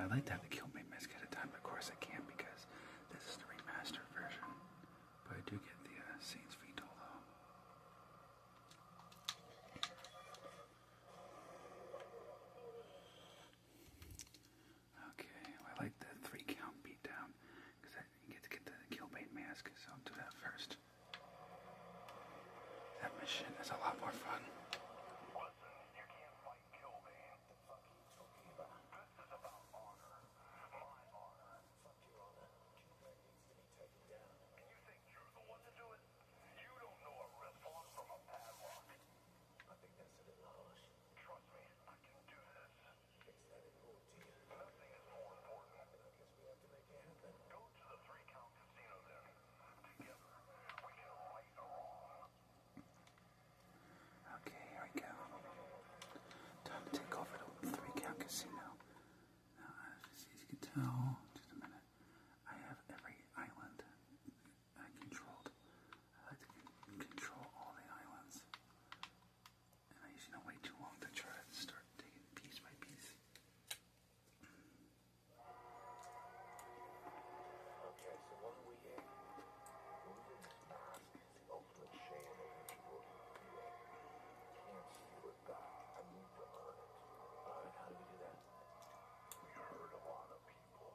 I'd like to have the Killbane mask at a time, but of course I can't because this is the remastered version. But I do get the Saints Veto though. Okay, I like the 3 count beatdown because I get to get the Killbane mask, so I'll do that first. That mission is a lot more fun. No, just a minute. I have every island controlled. I like to control all the islands. And I usually don't wait too long to try to start taking piece by piece. Okay, so when we moving this mask is the ultimate shame of ritual. You can't steal it back. I need to earn it. Alright, how do we do that? We heard a lot of people.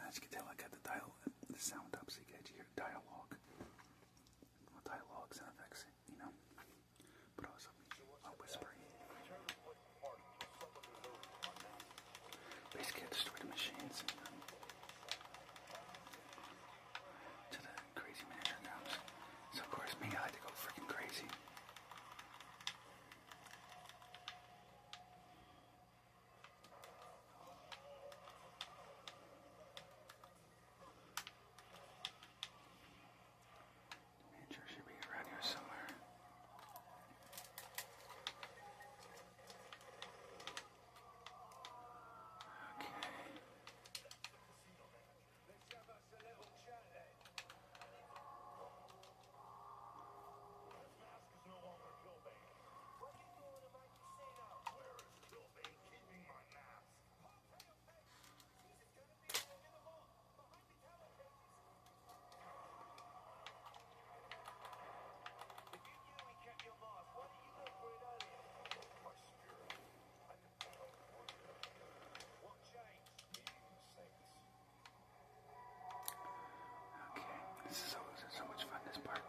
As you can tell, I got the sound up so you get your dialogue. Well, dialogue sound effects, you know. But also whispering. Basically, I destroy the machines. To the crazy manager comes. So of course, me, I like to go freaking crazy. So much fun, this part.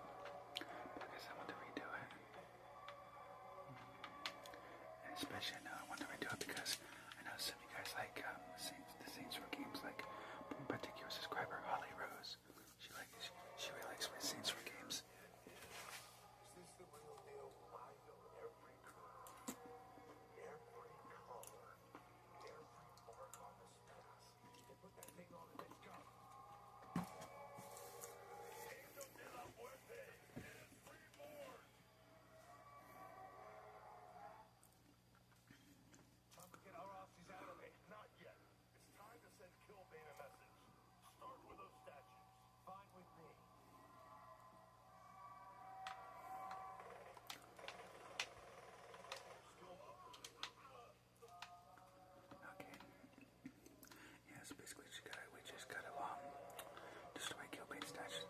But I guess I want to redo it. And especially I want to redo it because I know some of you guys like the Saints Row games, like one particular subscriber, Holly Rose. She really likes my Saints Row games. Is this the real deal? I know every curve, every color, every mark on this mask. They put that thing on and it's gone.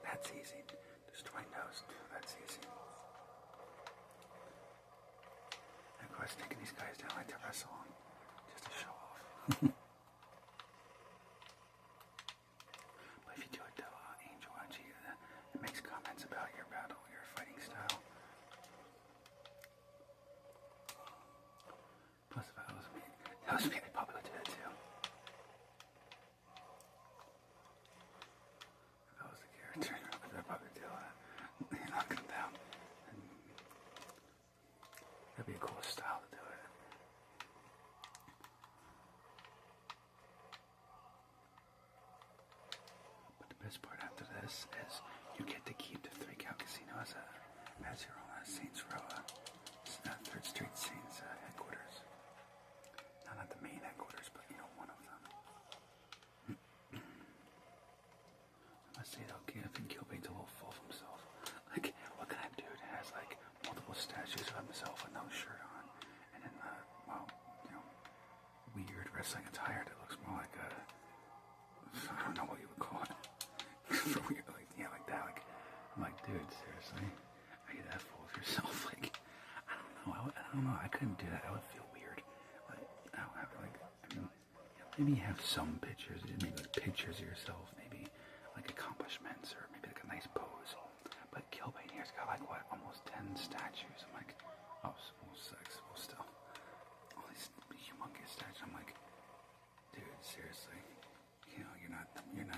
That's easy. Destroying those, that's easy. And of course, taking these guys down like to wrestle them, just to show off. But if you do it to Angel IG, it makes comments about your battle, your fighting style. Plus, if that was me, I'd probably do that too. If I was the character, I'd probably do that. Knock them down. And that'd be a cool style to do it. But the best part after this is you get to keep the 3 Count Casino as your own Saints Row, 3rd Street Saints headquarters. No, not the main headquarters, but you know, one of them. Let's see though, I think Killbane's a little full of himself. Like, what kind of dude has like multiple statues of himself with no shirt on, and then wrestling attire that looks more like a, I don't know what you would call it. For weird, like, yeah, like that. Like, I'm like, dude, seriously, are you that full of yourself? Like, I don't know. I don't know. I couldn't do that. I would feel weird. Like, I don't have like. I mean, maybe you have some pictures. Maybe like pictures of yourself. Maybe like accomplishments or maybe like a nice pose. But Gilbane here's got like what, almost 10 statues. I'm like, oh, almost 6. Well, still, all these humongous statues. I'm like, dude, seriously, you know, you're not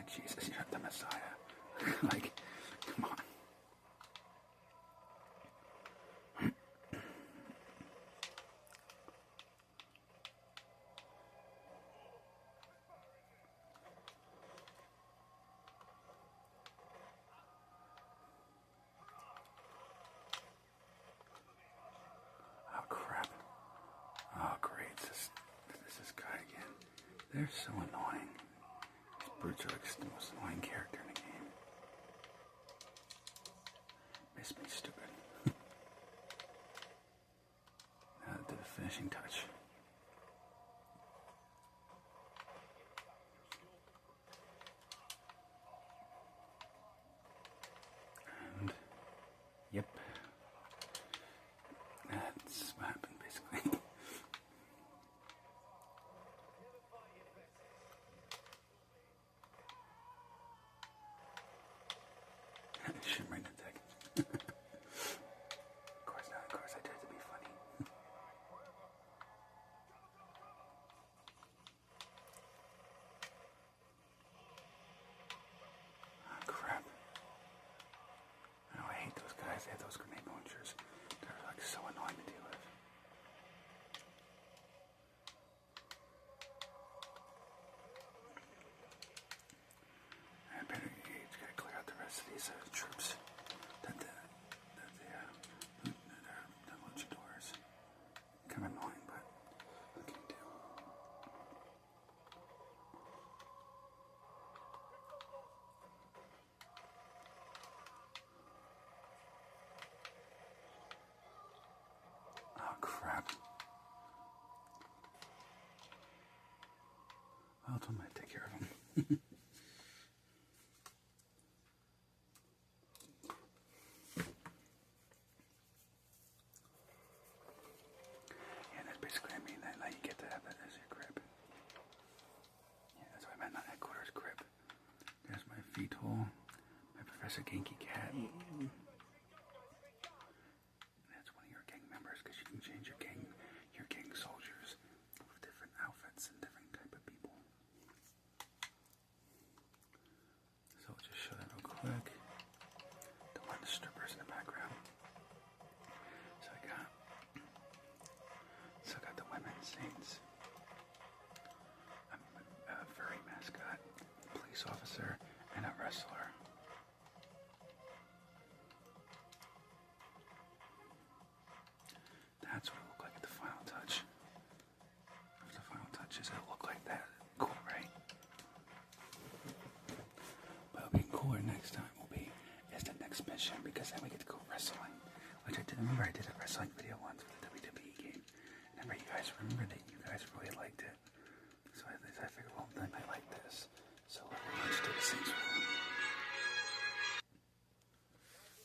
Jesus. You're not the Messiah. Like, come on. Oh crap. Oh great, this is guy again. They're so annoying. These brutes are like the most annoying character in the game. Miss me stupid. Now to the finishing touch. And yep. That's what happened basically. Shimmering attack. Of course not, of course I tried to be funny. Oh crap. Oh, I hate those guys. They have those grenade launchers. They're like so annoying to deal with. I better gotta clear out the rest of these troops. That the luchadors. Kind of annoying, but what can you do? Oh crap. Well, I might take care of them. Yeah, that's basically, I mean, that you get to have that as your grip. Yeah, that's what I meant, not headquarters grip. There's my feet hole, my Professor Genki cat. And that's one of your gang members, because you can change your gang soldiers with different outfits and different type of people. So I'll just show that real quick. Don't mind the strippers in the background. So I got the women's saints. I'm a furry mascot, police officer, and a wrestler. That's what it looked like at the final touch. The final touches, it'll look like that. Cool, right? But it'll be cooler next time is the next mission, because then we get to go wrestling. Which I did remember I did a wrestling video once with the WWE game. And you guys remember that you guys really liked it. So I figured, well, they might like this. So let's do the same.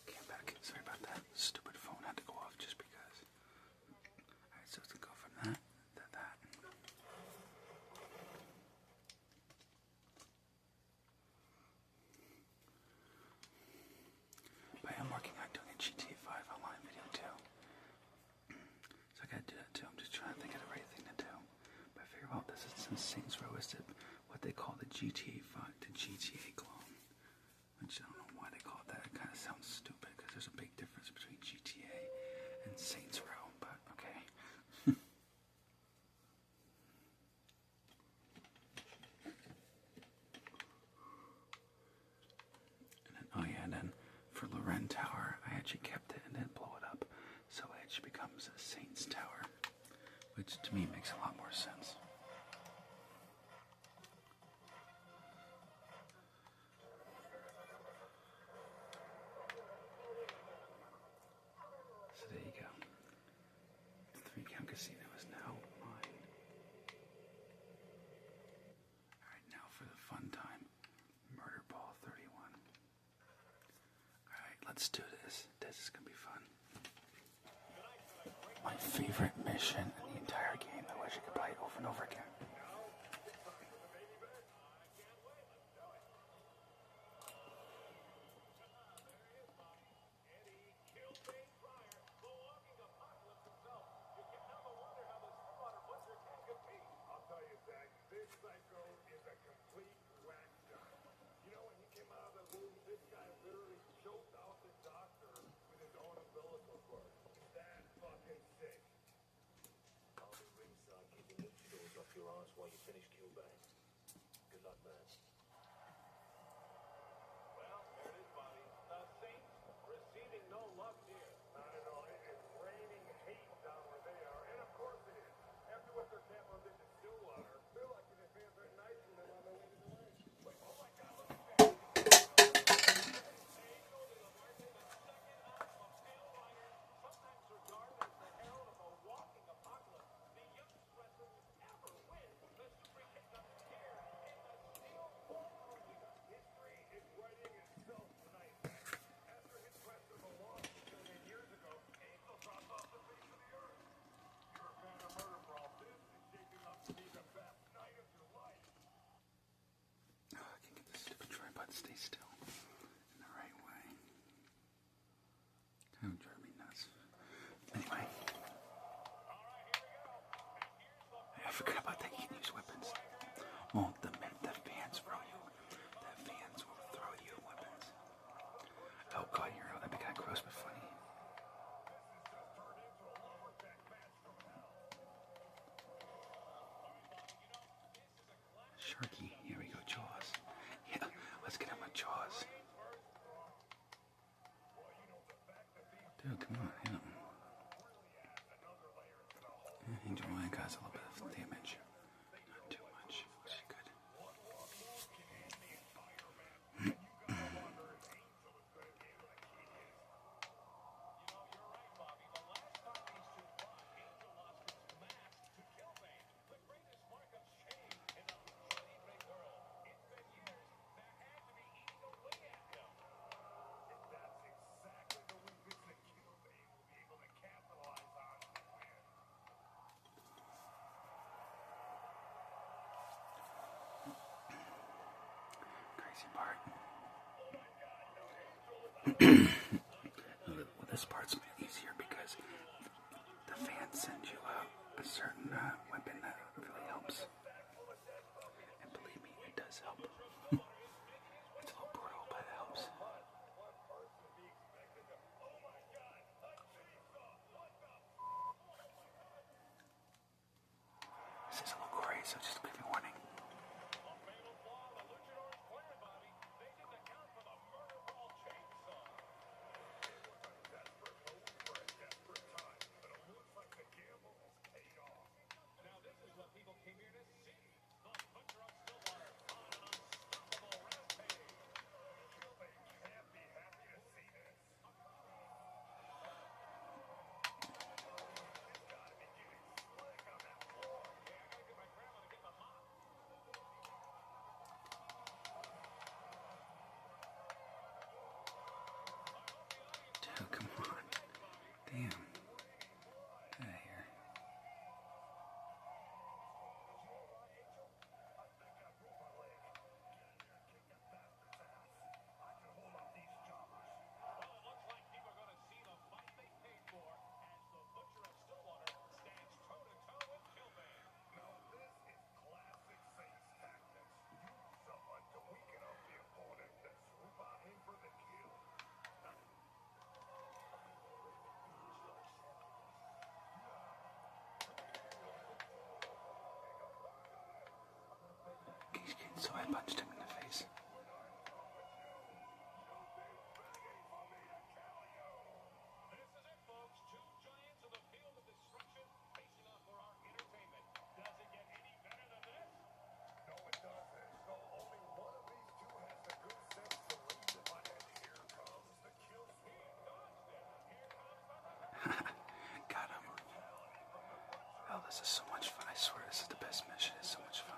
Okay, I'm back. Sorry about that. Stupid phone had to go off just because. Alright, so to go from that to that. But I'm working on doing a GTA 5 online video too. So I gotta do that too. I'm just trying to think of the right thing to do. But I figure out this is since Saints Row is what they call the GTA 5, the GTA clone. Which I don't know why they call it that. It kind of sounds stupid because there's a big difference between GTA and Saints Row, but okay. And then for Loren Tower, I actually kept it and didn't blow it up. So it actually becomes a Saints Tower, which to me makes a lot more sense. So there you go. The 3-count casino is now mine. let's do this. This is gonna be fun. My favorite mission in the entire game. I wish I could play it over and over again. While you finish Cuban. Good luck, man. Well, there it is, Bobby. The Saints receiving no love here. Not at all. It is raining hate down where they are, and of course it is. After what their Tampa did to Stillwater, they're lucky their fans are nice when they're on their way to the race. Wait, oh my God, look at that. Sometimes regarded as the herald of a walking apocalypse, the youngest wrestler to ever win the Super Pickup here in the Steel Ball Arena. History is writing itself tonight. After his rest of the loss 10 years ago, Angel dropped off the face of the earth. You're a fan of murder, Brawl. This is shaping up to be the best night of your life. Oh, I can get this stupid tripod to stay still in the right way. That would drive me nuts. Anyway. I forgot about that. You can use weapons. Well, the fans throw you. The fans will throw you weapons. Oh god, that'd be kind of gross but funny. Sharky, here we go, Jaws. Yeah, let's get him with Jaws. Dude, come on, hit him. Angel Lion caused a little bit of damage. Not too much, which is good. Crazy part. Well, this part's easier because the fans send you a certain weapon that really helps. And believe me, it does help. It's a little brutal, but it helps. This is a little gory, so just give me warning. Dude, come on. Damn. Get out of here. So I punched him in the face. Got him. Oh, this is so much fun. I swear this is the best mission. It's so much fun.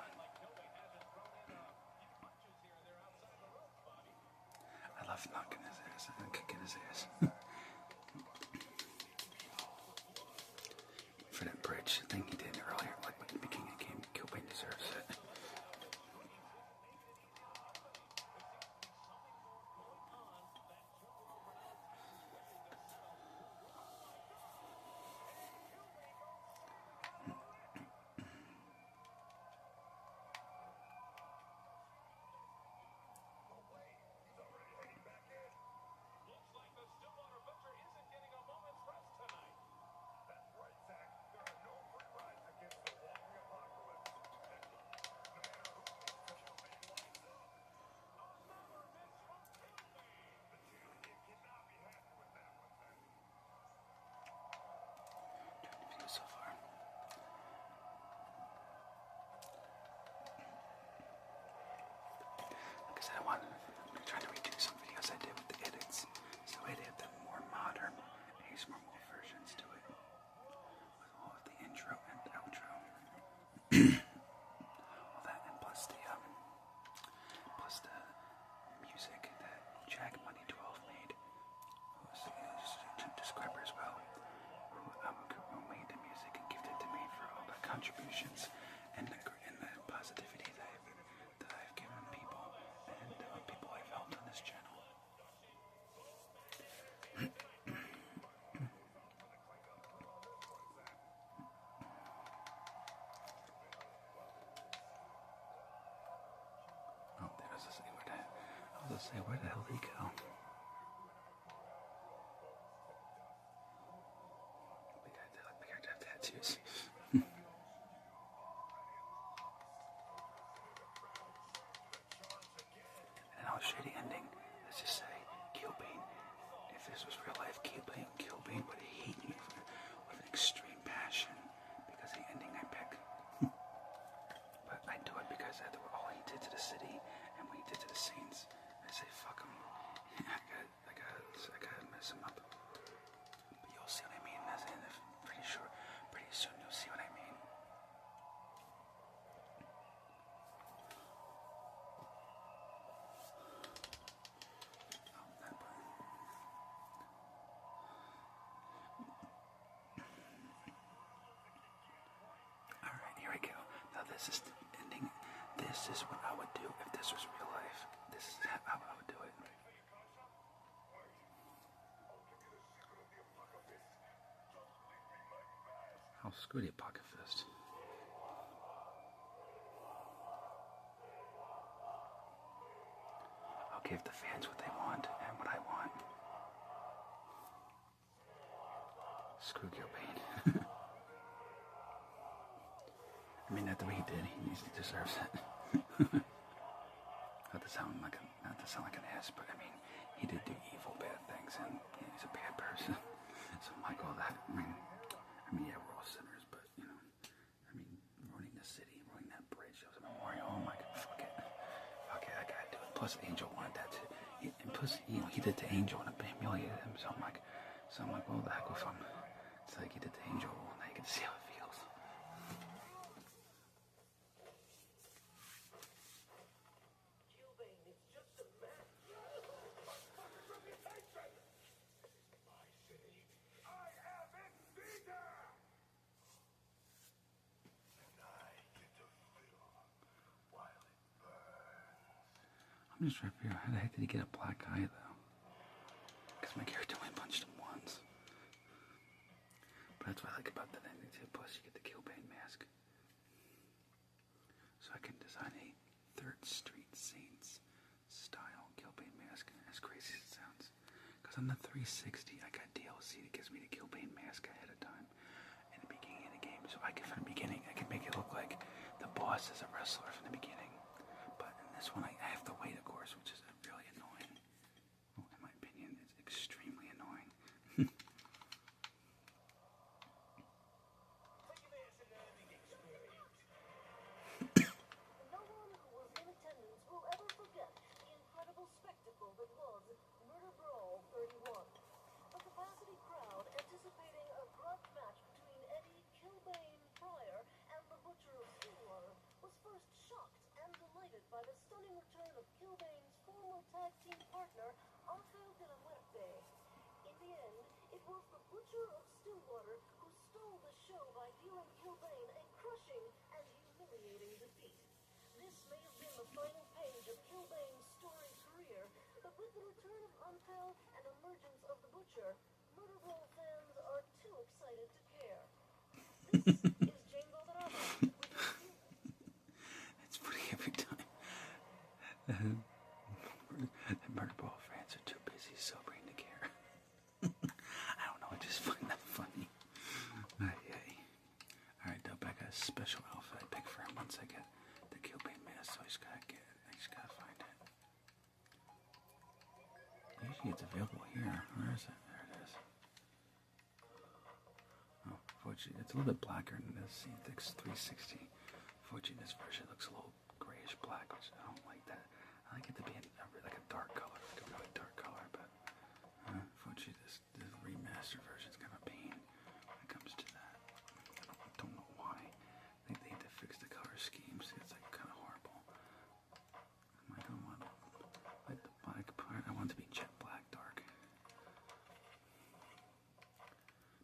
donations and the positivity that I've given people and people I've helped on this channel. Oh, there's a say where that. I was gonna say, where the hell did he go? We gotta have tattoos. And I'll show you the ending. Let's just say, Killbane. If this was real life, Killbane would hate me with an extreme passion because the ending I pick. But I do it because of all he did to the city and what he did to the Saints. I say, fuck him. I gotta mess him up. But you'll see what I mean. That's it. Pretty soon you'll see what I mean. Alright, here we go. Now this is the ending. This is what I would do if this was real life. This is how I would do it. Oh, screw the pocket fist. I'll give the fans what they want and what I want. Screw Killbane. I mean, not the way he did. He deserves it. Not to sound like an ass, but I mean, he did do evil, bad things, and he's a bad person. So, like all that. I mean, yeah, we're all sinners, but you know, I mean, ruining the city, ruining that bridge, that was a memorial. Oh my God, fuck it. Okay, I gotta do it. Plus, Angel wanted that too. And plus, you know, he did to Angel and humiliated him. So I'm like, well, the heck with him. It's like he did to Angel, and now you get to see how it feels. I'm just trying to figure out how the heck did he get a black eye though? Because my character only punched him once. But that's what I like about that ending too. Plus you get the Killbane mask. So I can design a 3rd Street Saints style Killbane mask. As crazy as it sounds. Because on the 360 I got DLC that gives me the Killbane mask ahead of time. In the beginning of the game. So I can, from the beginning, I can make it look like the boss is a wrestler from the beginning. This one I have to wait, of course, which is really annoying. Well, in my opinion, it's extremely annoying. No one who was in attendance will ever forget the incredible spectacle that was Murder Brawl 31. A capacity crowd anticipating a grunt match between Eddie Killbane Pryor and the Butcher of Stillwater was first shocked and delighted by the stunning return of Killbane's former tag team partner, Ángel de la Muerte. In the end, it was the Butcher of Stillwater who stole the show by dealing Killbane a crushing and humiliating defeat. This may have been the final page of Killbane's storied career, but with the return of Ángel and emergence of the Butcher, Murder Brawl fans are too excited to care. This is Jane Valderrama with your review. It's funny every time. The Murder Ball fans are too busy sobering to care. I don't know, I just find that funny. Alright, Dope, I got a special outfit I pick for him once I get the Killbane mask, so I just gotta find it. Usually it's available here. Where is it? There it is. Oh, fortunately, it's a little bit blacker than this. See, it's 360. Fortunately, this version looks a little grayish black, which I don't like that. I like it to be like a dark color, like a really dark color, but unfortunately this remastered version is kind of a pain when it comes to that. I don't know why. I think they need to fix the color schemes. It's like kind of horrible. I don't want like the black part. I want it to be jet black dark.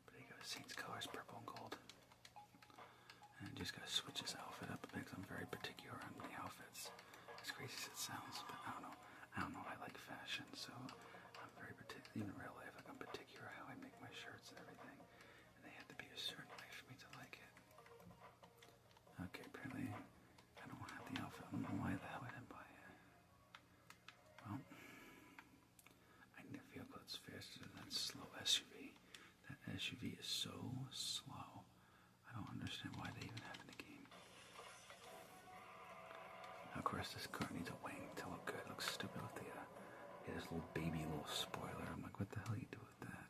But there you go. Saints colors, purple and gold. And just gotta switch his outfit up because I'm very particular on the outfits. As crazy as it sounds, but I don't know. I like fashion, so I'm very particular. Even in real life, like I'm particular how I make my shirts and everything, and they have to be a certain way for me to like it. Okay, apparently I don't have the outfit. I don't know why the hell I didn't buy it. Well, I need a vehicle that's faster than that slow SUV. That SUV is so slow. I don't understand why they even have it in the game. Of course, this car needs a wing to look good. It looks stupid with the this little baby little spoiler. I'm like, what the hell you do with that?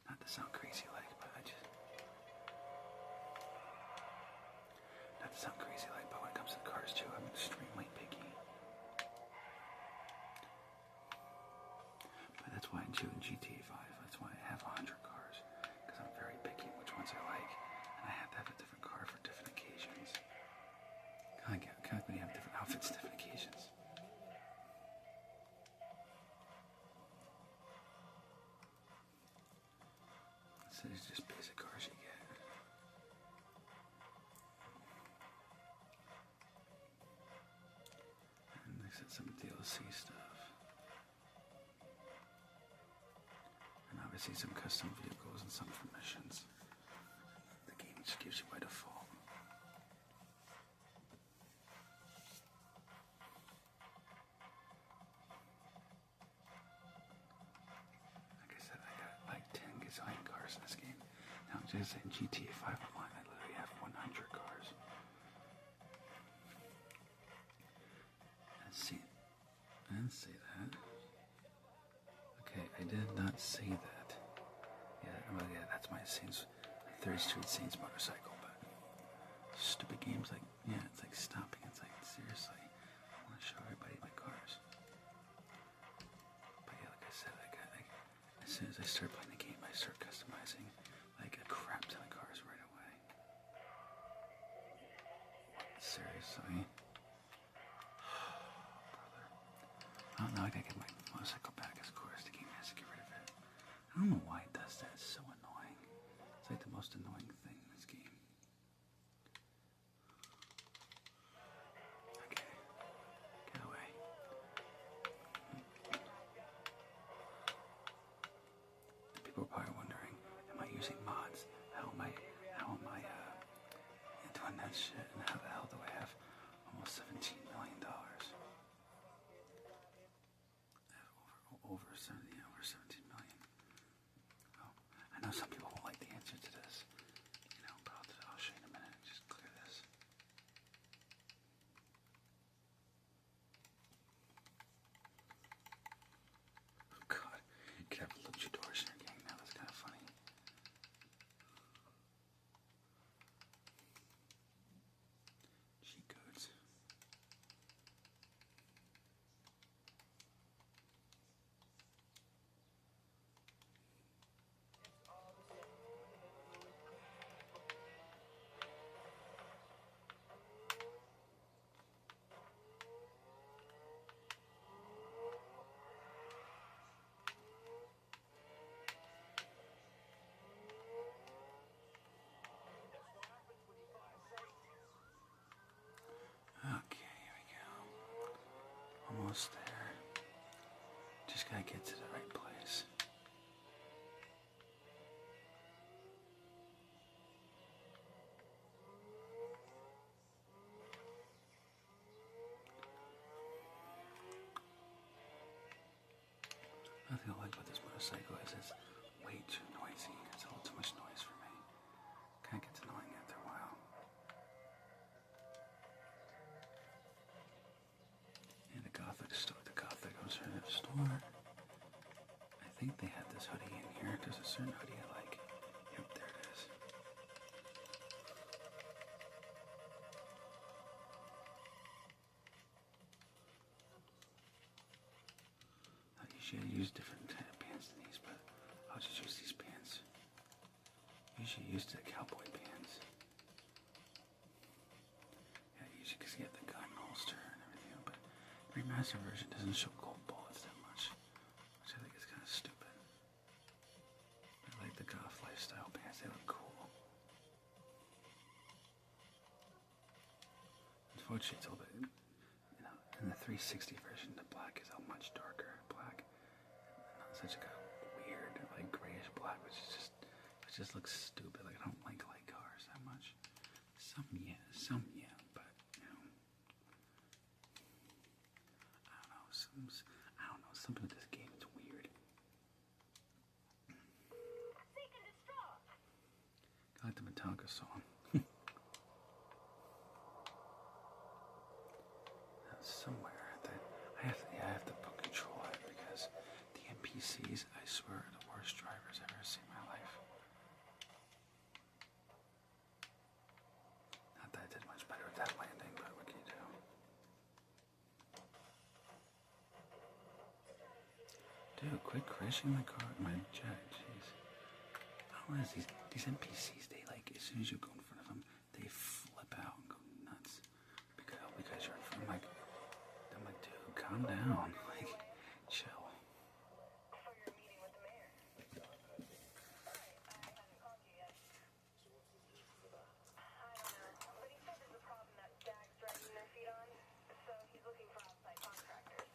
Not to sound crazy like, but not to sound crazy like, but when it comes to cars too, I'm extremely picky. But that's why I choose GTA 5. That's why I have 100 cars, because I'm very picky on which ones I like, and I have to have a different car for different occasions. Kind of when you have different outfits, different occasions. So it's just basic cars you get. And they said some DLC stuff. And obviously some custom vehicles and some for missions. The game just gives you by default. Like I said, I got like 10 gazillion cars in this game. Now just in GTA 5 Online, I literally have 100 cars. I didn't say that. Okay, I did not say that. Yeah, well, yeah, that's my Saints, 3rd Street Saints motorcycle, but stupid games like, yeah, it's like stopping. It's like, seriously, I want to show everybody my cars. But yeah, like I said, as soon as I start playing the game, I start customizing like a crap ton of cars right away. Seriously. Brother. Oh, now I gotta get my motorcycle back, of course. The game has to get rid of it. I don't know why it does that. It's so annoying. It's like the most annoying thing in this game. Okay. Get away. People are probably wondering, am I using mods? How am I doing that shit? And how the hell do I have almost $17 million? I have over 17 million. Oh, I know some people won't like the answer to this, but I'll show you in a minute. Just clear this. Oh God, you could have luchadors in your gang now. That's kind of funny. Cheat codes. Okay, here we go. Almost there. Just gotta get to the right place. One thing I like about this motorcycle is it's way too noisy. It's a little too much noise for me. Kind of gets annoying after a while. And the Gothic store, alternative store. I think they had this hoodie in here. There's a certain hoodie I like. Yep, there it is. I usually use different kind of pants than these, but I'll just use these pants. Usually use the cowboy pants. Yeah, usually because you have the gun holster and everything, but the remastered version doesn't show gold bullets that much, which I think is kind of stupid. I like the goth lifestyle pants, they look cool. Unfortunately, it's all the, in the 360 version, the black is a much darker black. Not such a weird, like grayish black, which just looks stupid. Like I don't like cars that much. Some yeah, but I don't know. I don't know. Something with this game is weird. Seek and destroy. I like the Metallica song. Somewhere I have to put control on it because the NPCs, I swear, are the worst drivers I've ever seen in my life. Not that I did much better with that landing, but what can you do? Dude, quit crashing my car, my jet, jeez. How is these NPCs, they like, as soon as you go in front of them, they flip out and go nuts. Because you're in front of I'm like, dude, calm down. Like, chill. For your meeting with the mayor. Alright, I haven't called you yet. So what's this meeting about? I don't know, but he said there's a problem that Dag's dragging their feet on, so he's looking for outside contractors.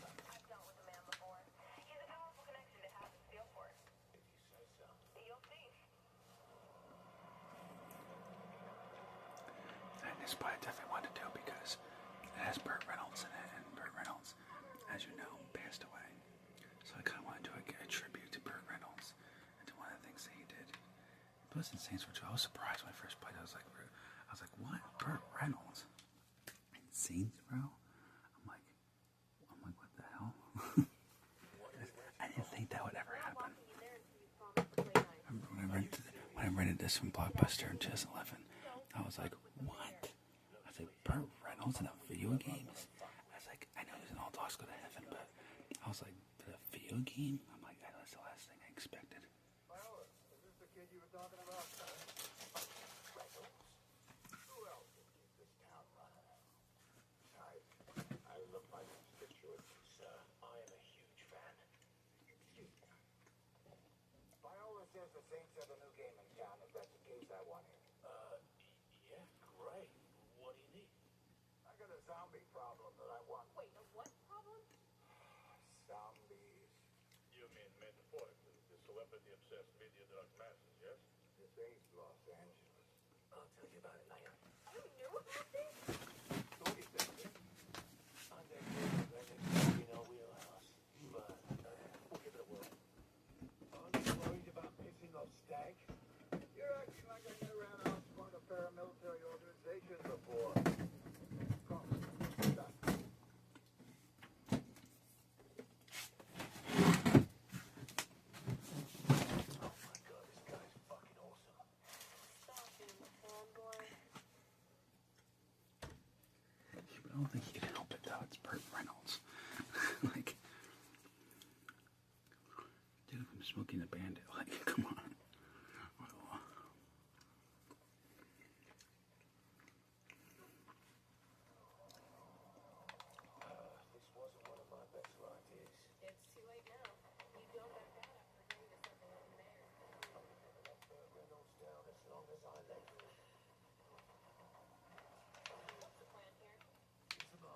I've dealt with the man before. He's a powerful connection to have in Steelport. If you say so. You'll see. And this part I definitely wanted to do because it has Burt Reynolds in it, and Burt Reynolds, as you know, passed away. So I kind of wanted to do a tribute to Burt Reynolds and to one of the things that he did. Plus in Saints Row 2, I was surprised when I first played. I was like, what? Burt Reynolds in Saints Row? I'm like, what the hell? I didn't think that would ever happen. When I rented this from Blockbuster in 2011, I was like, what? I was like, Burt Reynolds in a video game? I was like, I know he's in All Dogs Go to Heaven, but I was like, a video game? I'm like, that's the last thing I expected. Viola, is this the kid you were talking about? Who else can keep this town running? I love my constituents, sir. I am a huge fan. Excuse me. Viola says the Saints have a new game in town. If that's the case, I want it. Yeah, great. What do you need? I got a zombie problem that I want. Wait, a what problem? Zombies. You mean metaphorically, the celebrity-obsessed media drug masses, yes? This ain't Los Angeles. I'll tell you about it later. You knew about this? So what do you think? In our wheelhouse, but we'll give it a whirl. Aren't you worried about pissing off Stag? You're acting like I get around out front of paramilitary organizations before. Come, stop. Oh my god, this guy's fucking awesome. Stop being a fanboy. I don't think he can help it though. It's Burt Reynolds. Like, dude, I'm Smoking the Bandit. Like, come on. This wasn't one of my best ideas. It's too late now. You don't back out after agreeing to something with the mayor. I'm never let Reynolds down as long as I let him. What's the plan here? He's a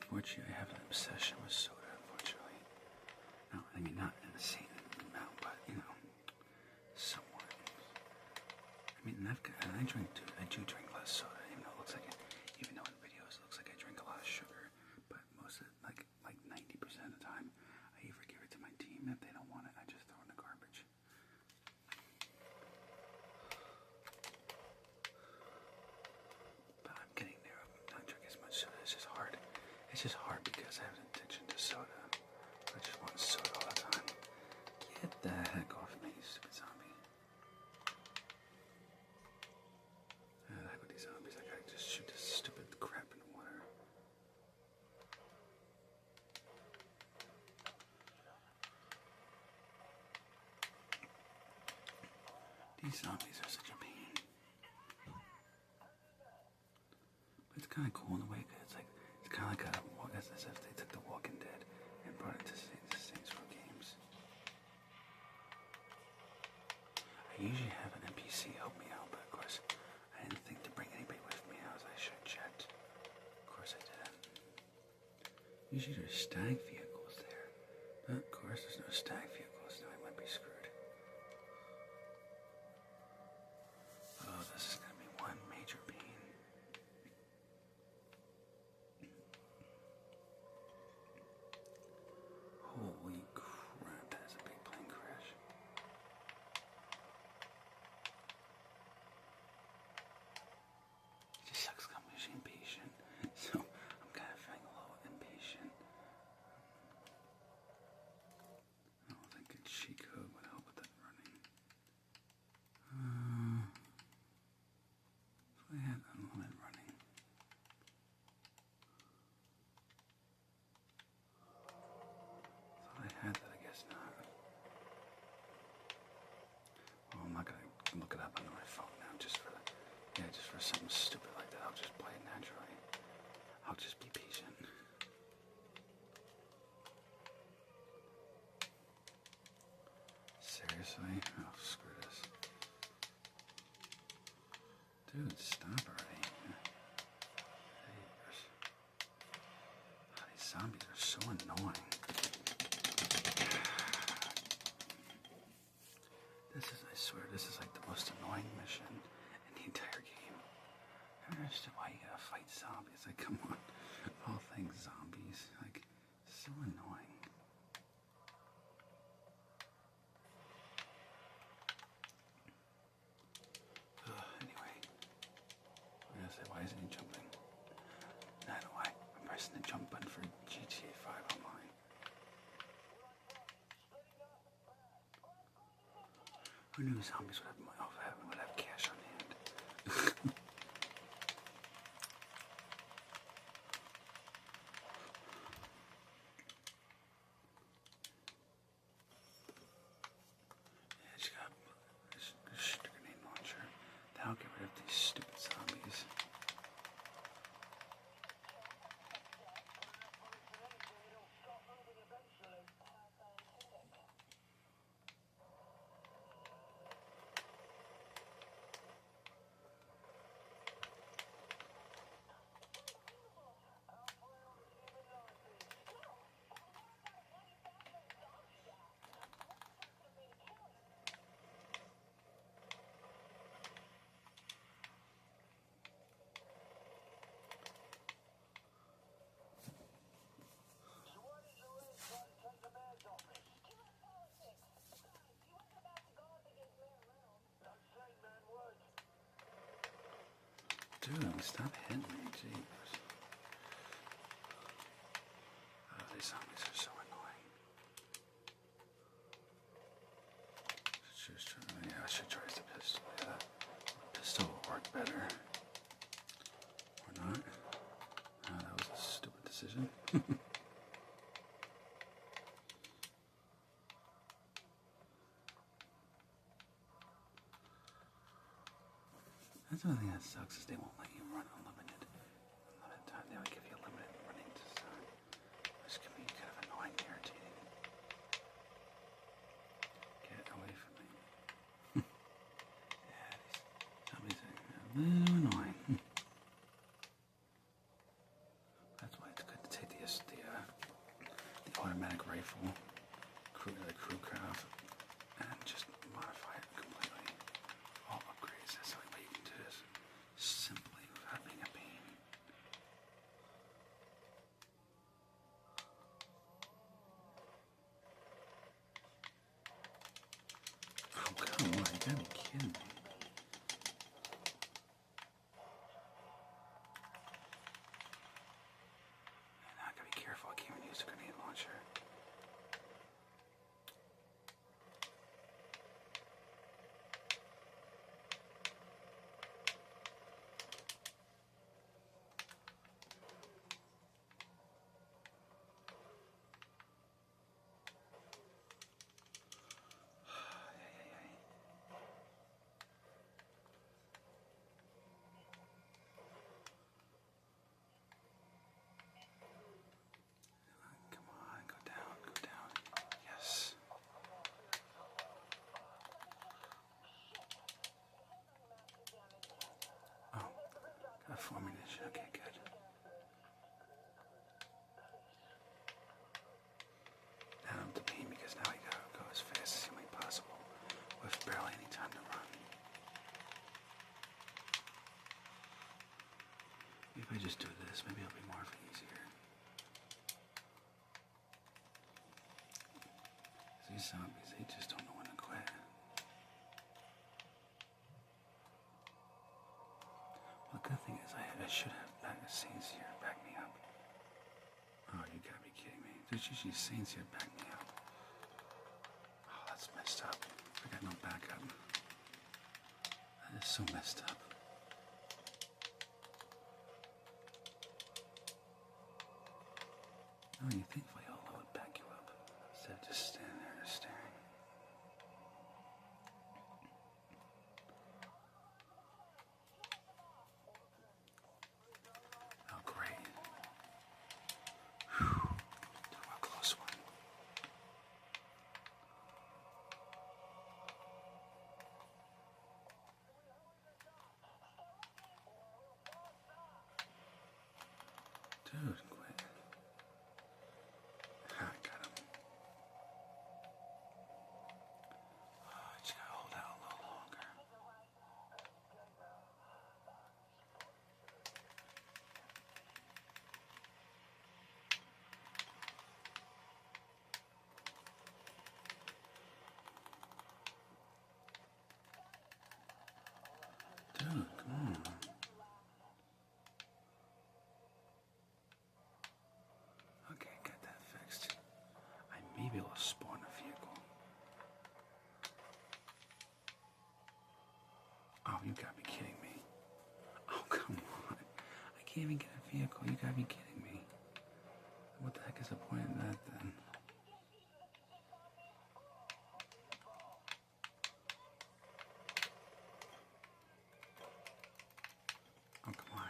Unfortunately, I have an obsession with soda, unfortunately. No, I mean, not in the same amount, but, you know, somewhat. I mean, I do drink less soda, even though it looks like it, even though in videos it looks like I drink a lot of sugar, but most of it, like 90% of the time, I either give it to my team. If they don't want it, I just throw it in the garbage. But I'm getting there. I'm not drinking as much soda. It's just hard. It's just hard because I have an addiction to soda. I just want soda all the time. Get the heck off me, you stupid zombie. The heck with these zombies. I gotta just shoot this stupid crap in the water. These zombies are such a pain. But it's kind of cool in a way, because it's kind of like as if they took The Walking Dead and brought it to Saints Row games. I usually have an NPC help me out, but of course I didn't think to bring anybody with me as I should have checked. Of course I didn't. Usually there's stag vehicles there, but of course there's no stag vehicles. Now I might be screwed. Oh, this is gonna be one major pain. Holy crap, that is a big plane crash. It just sucks because I'm usually impatient, so I'm kind of feeling a little impatient. I don't think a cheat code would help with that running. If I had unlimited running. Thought I had that, I guess not. Well, I'm not gonna look it up on my phone now just for something stupid like that. I'll just play it naturally. I'll just be patient. Seriously? Oh, screw this. Dude, stop already. These zombies are so annoying. I swear, this is like the most annoying mission in the entire game. I don't understand why you gotta fight zombies. Like, come on. All things zombies. Like, so annoying. Anyway. I'm gonna say, why isn't he jumping? I don't know why. I'm pressing the jump button for GTA 5 Online. Who knew zombies would have cash on hand? Yeah, just got a grenade launcher. That'll get rid of these stupid zombies. Dude, stop hitting me, jeez. Oh, these zombies are so annoying. Yeah, I should try the pistol. Yeah, pistol will work better. Or not. Oh, that was a stupid decision. That's the thing that sucks is they won't let you run unlimited time. They only give you limited running time, which can be kind of annoying and irritating. Get away from me. Yeah, these zombies are a little annoying. That's why it's good to take the automatic rifle, crew craft, and just modify it completely. All upgrades. That's the only way you can do this. Simply without being a pain. Oh, come on. You gotta be kidding me. And I gotta be careful. I can't even use the grenade launcher. Come on, go down, go down. Yes. Oh, got 4 ammunition. Okay, good. Now I'm debating because now I gotta go as fast as humanly possible with barely any time to run. Maybe if I just do this, maybe it'll be more easier. These zombies, they just don't know when to quit. Well, the good thing is I should have Saints here back me up. Oh, you gotta be kidding me. There's usually Saints here back me up. Oh, that's messed up. I got no backup. That is so messed up. No, you think Viola would back you up instead of just standing there staring. Oh, great. Whew. A close one. Dude, quit. Ha, got him. Oh, I just gotta hold out a little longer. Dude, come on. Okay, got that fixed. I may be able to spawn a vehicle. Oh, you gotta be kidding me. Oh, come on. I can't even get a vehicle. You gotta be kidding me. What the heck is the point of that then? Oh, come on.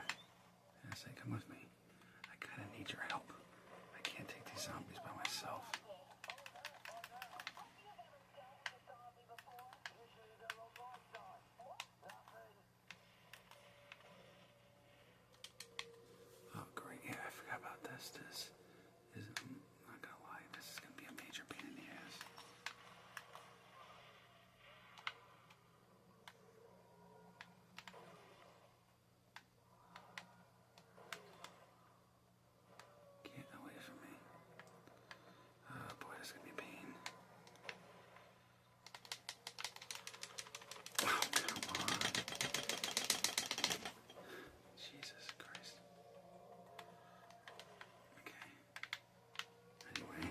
I say, come with me. I kinda need your help. I can't take these zombies by myself. Oh, great. Yeah, I forgot about this. This is, I'm not gonna lie, this is gonna be a major pain in the ass. Get away from me. Oh boy, this is gonna be a pain. Oh, come on. Jesus Christ. Okay. Anyway.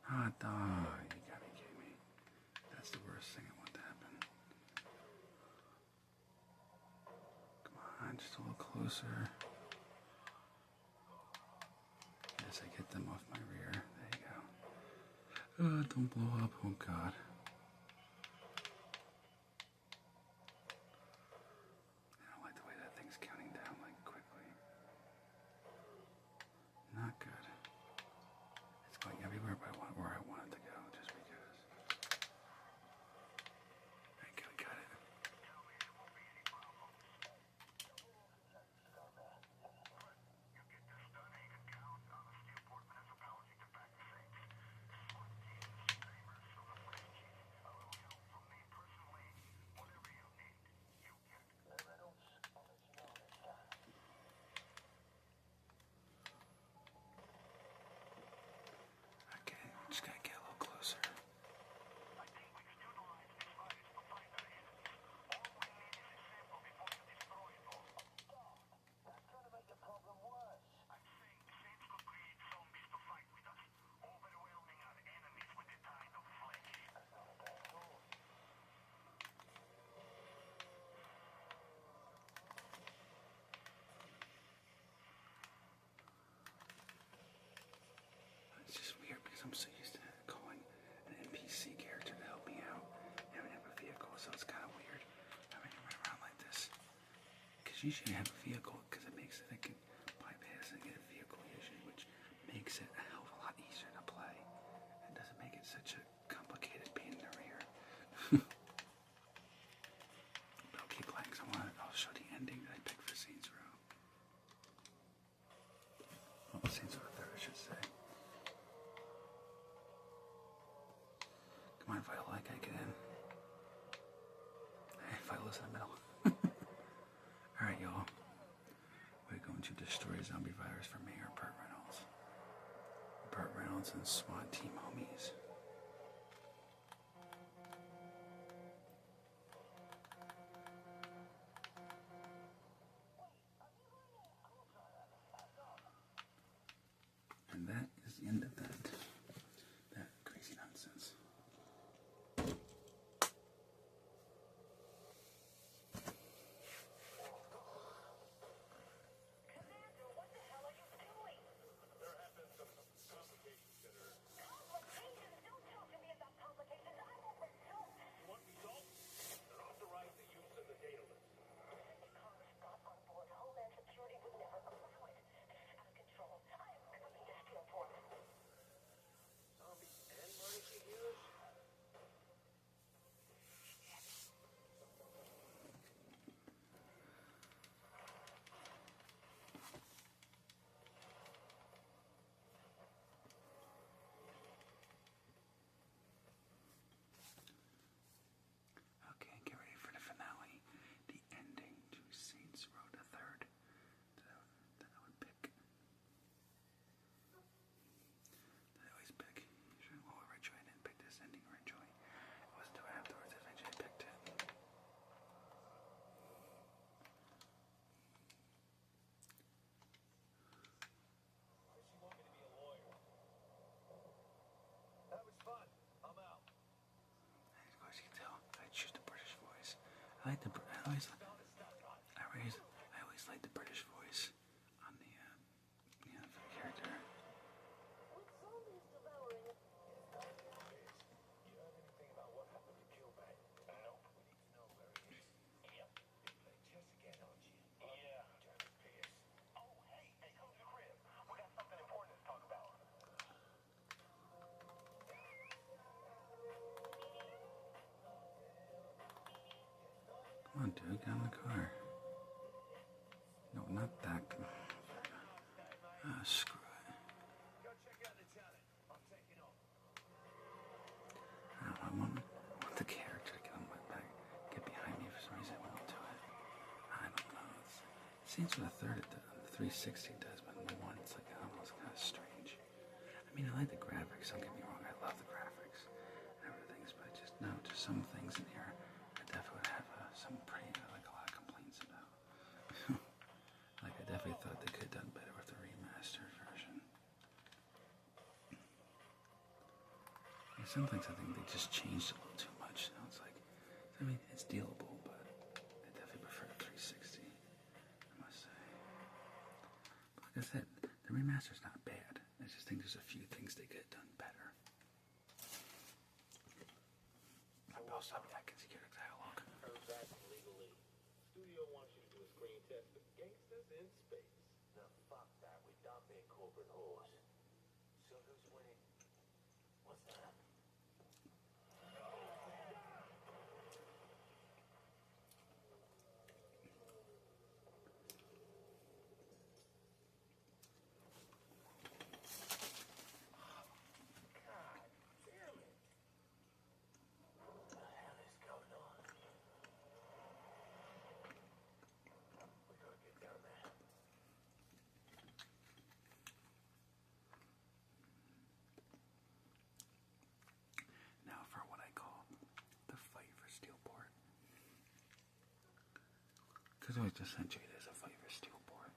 Ah, dog. You gotta be kidding me. That's the worst thing I want to happen. Come on, just a little closer. Yes, I get them off my rear. There you go. Don't blow up. Oh, God. I don't like the way that thing's counting down, like, quickly. Not good. It's going everywhere where I want it to go, just because. usually have a vehicle because it makes it, I can bypass and get a vehicle usually, which makes it a hell of a lot easier to play. It doesn't make it such a complicated pain in the rear. But I'll keep playing because I'll show the ending that I picked for Saints Row. Well, Saints Row 3rd, I should say. Come on, Vital, I gotta get in. Hey, Vital's in the middle. Alright, y'all. We're going to destroy zombie virus for Mayor Burt Reynolds. Burt Reynolds and SWAT team homies. And that is the end of that crazy nonsense. Commander, what the hell are you doing? There have been some complications that are... Complications? Don't talk to me about complications. I want results. You want results? Then authorize the use of the data list. If Congress got on board, Homeland Security would never allow it. This is out of control. I am coming to steal for it. Zombies and money to use? Okay, get ready for the finale. The ending to Saints Row the 3rd. That I would pick. That I always pick. Usually, well, originally I didn't pick this ending originally. It was until afterwards eventually I picked it. She want me to be a lawyer. That was fun. I'm out. As far as you can tell, I choose the British voice. I like the. I always like the British voice on the for the character. With zombies devouring it, You heard anything about what happened to Kilbane? Nope. We need to know where he is. Yep. You're playing chess again, aren't you? Yeah. Travis Pierce. Oh, hey, come to the crib. We got something important to talk about. Come on, dude, get in the car. No, not that. Screw it. Go check out the talent. I'm taking off. I don't know. I want the character to get on my back, get behind me for some reason. I won't do it. I don't know. It seems for the 3rd, the 360 does, but the one, it's like, I don't know, it's kind of strange. I mean, I like the graphics, don't get me wrong. I love the graphics and everything, but just some things in here I definitely would have some pretty, like a lot of complaints about. Like, I definitely thought they could have done better with the remastered version. And some things I think they just changed a little too much. It's like, I mean, it's dealable, but I definitely prefer the 360, I must say. But like I said, the remaster's not bad. I just think there's a few things they could have done better. I'll stop that because you get a dialogue. Heard back from legally. Studio wants you to do a screen test for Gangsters in Space. Now fuck that. We done being corporate whores. So who's winning? What's that? Because I always just sent you it as a flavor steel board.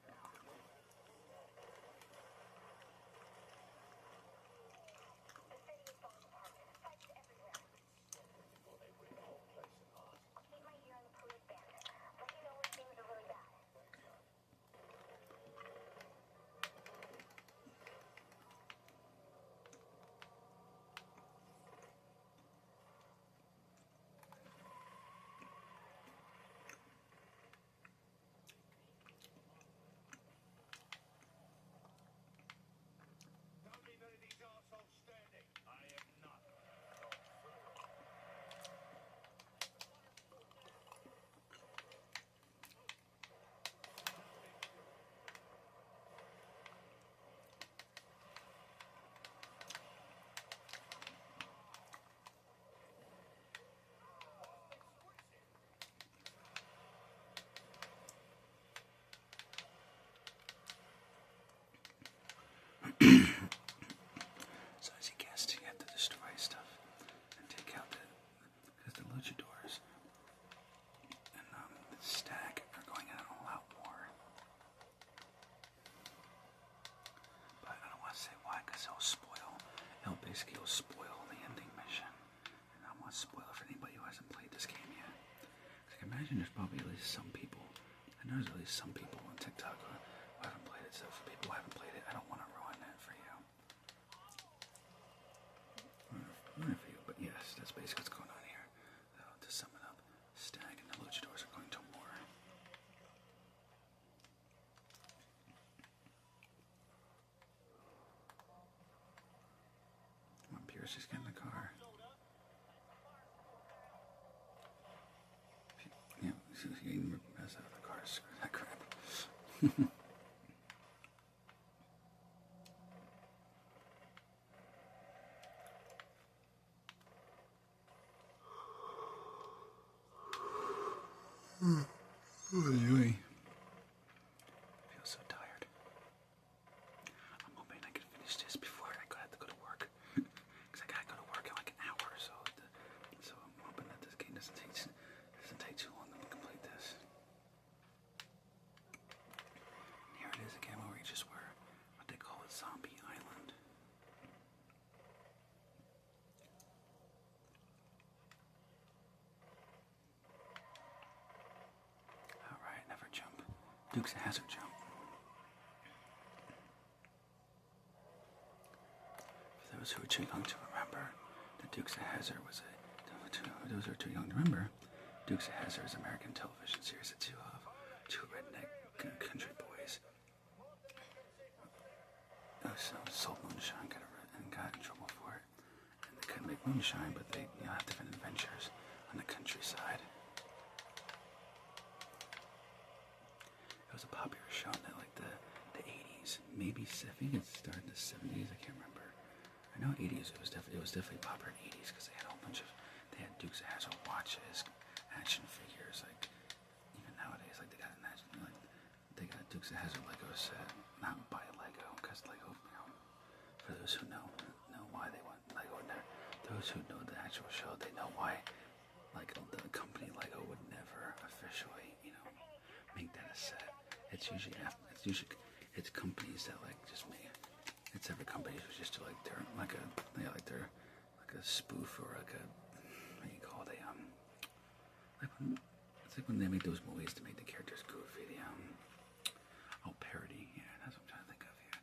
basically will spoil the ending mission. And I don't want to spoil it for anybody who hasn't played this game yet. I can imagine there's probably at least some people, I know there's at least some people on TikTok who haven't played it, so for people who haven't played it, I don't want to ruin it for you. Ruin it for you, but yes, that's basically what's going on here. So, to sum it up, Stag and the luchadors are going to war. Come on, Pierce, just get in the car. Yeah, you can mess out of the car, screw that crap. Anyway, I feel so tired. I'm hoping I can finish this before I have to go to work. Because I gotta go to work in like an hour, so I'm hoping that this game doesn't take too long to complete this. And here it is again where we just were what they call a zombie island. Alright, never jump. Dukes of Hazzard jump. For those who are too young to remember, the Dukes of Hazzard was those who are too young to remember, Dukes of Hazzard is an American television series that two redneck country boys sold moonshine and got in trouble for it. And they couldn't make moonshine, but they had different adventures on the countryside. It was a popular show in like the 80s, maybe I think it started in the 70s. I can't remember. I know 80s. It was definitely popular in 80s because they had a whole bunch of Dukes of Hazzard watches, action figures. Like even nowadays, like they got Dukes of Hazzard Lego set, not by Lego because Lego, for those who know why they want Lego in there. Those who know the actual show, they know why. Like the company Lego would never officially, make that a set. It's companies that like just make it. It's every company who's just do like they're like a spoof or like a what do you call it? It's like when they make those movies to make the characters goofy. Parody. Yeah, that's what I'm trying to think of here.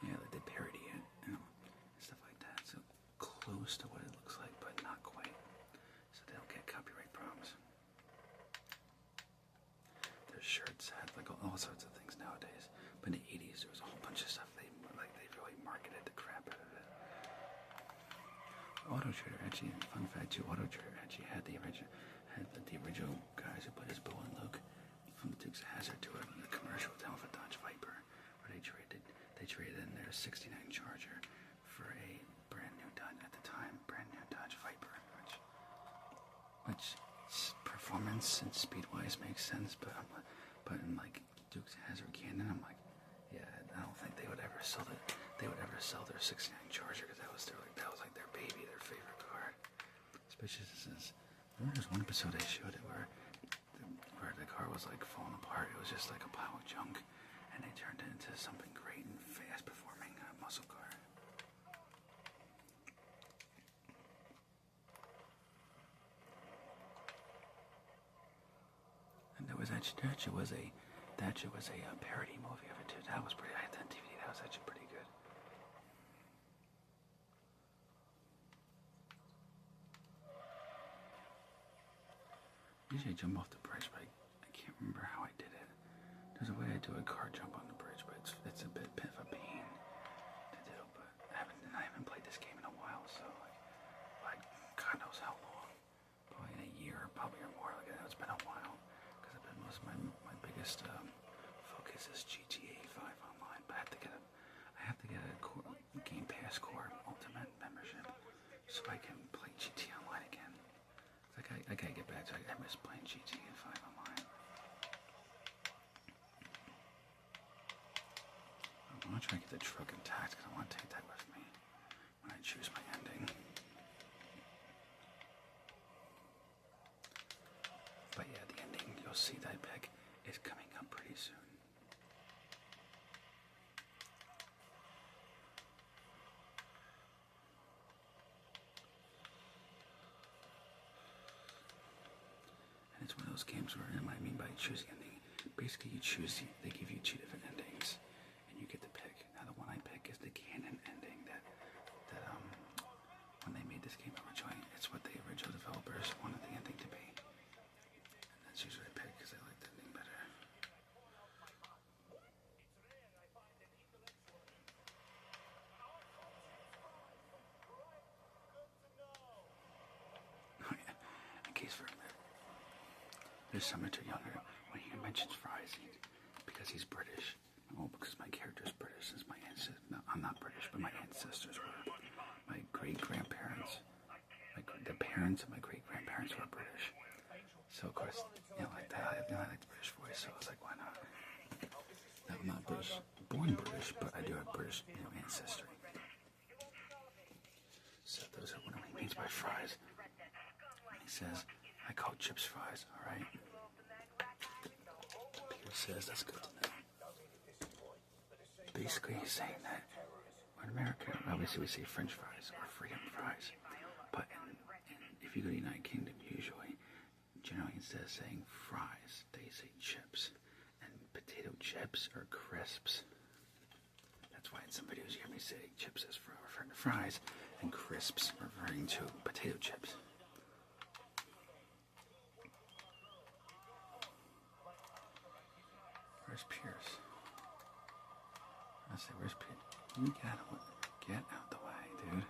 Yeah, like they parody it, stuff like that. So close to what it looks like, but not quite. So they don't get copyright problems. Their shirts had like all sorts of things nowadays, but in the 80s there was a whole bunch of stuff they really marketed the crap out of it. Auto Trader actually, fun fact too, Auto Trader actually had the original guys who put his Bo and Luke from the Dukes of Hazzard to a commercial down with a Dodge Viper, where they traded in their '69 Charger for a brand new Dodge Viper, which performance and speed wise makes sense, but in like Dukes of Hazzard canon, I'm like, yeah, I don't think they would ever sell their '69 Charger because that was like their baby, their favorite car. Especially since there's one episode they showed it where the car was like falling apart. It was just like a pile of junk, and they turned it into something great and fast performing muscle car. And there was actually was a parody movie of it too. That was pretty. I had that on DVD. That was actually pretty good. Usually I jump off the bridge, but I can't remember how I did it. There's a way I do a car jump on the bridge, but it's a bit of a pain to do. But I haven't played this game in a while, so like God knows how long. Probably in a year, probably or more. Like it's been a while because I've been most of my biggest focus is GTA 5 online. But I have to get a Game Pass Core Ultimate membership so I can play GTA Online again. I gotta get back to it. I miss playing GTA 5 online. I want to try to get the truck intact because I want to take that with me when I choose my ending. But yeah, the ending, you'll see that pick is coming up pretty soon. it's one of those games where, what I mean by choosing ending, basically they give you 2 different endings, and you get to pick. Now the one I pick is the canon ending that when they made this game originally, it's what the original developers wanted the ending to be. And that's usually I pick because I like the ending better. Oh yeah, in case for there's some that are younger, when he mentions Fries, because he's British, because my character's British, since my ancestors, no, I'm not British, but my ancestors were, my great-grandparents, the parents of my great-grandparents were British. So of course, like that, I like the British voice, so I was like, why not? Now, I'm not British, born British, but I do have British, ancestry. So those are what he means by fries. He says, I call chips fries, alright? Peter says, that's good to know. Basically, he's saying that in America, obviously we say French fries or freedom fries, but if you go to the United Kingdom, usually, generally instead of saying fries, they say chips, and potato chips or crisps. That's why in some videos you hear me say chips as referring to fries, and crisps referring to potato chips. Where's Pierce? I say, where's Pierce? You get out the way, dude.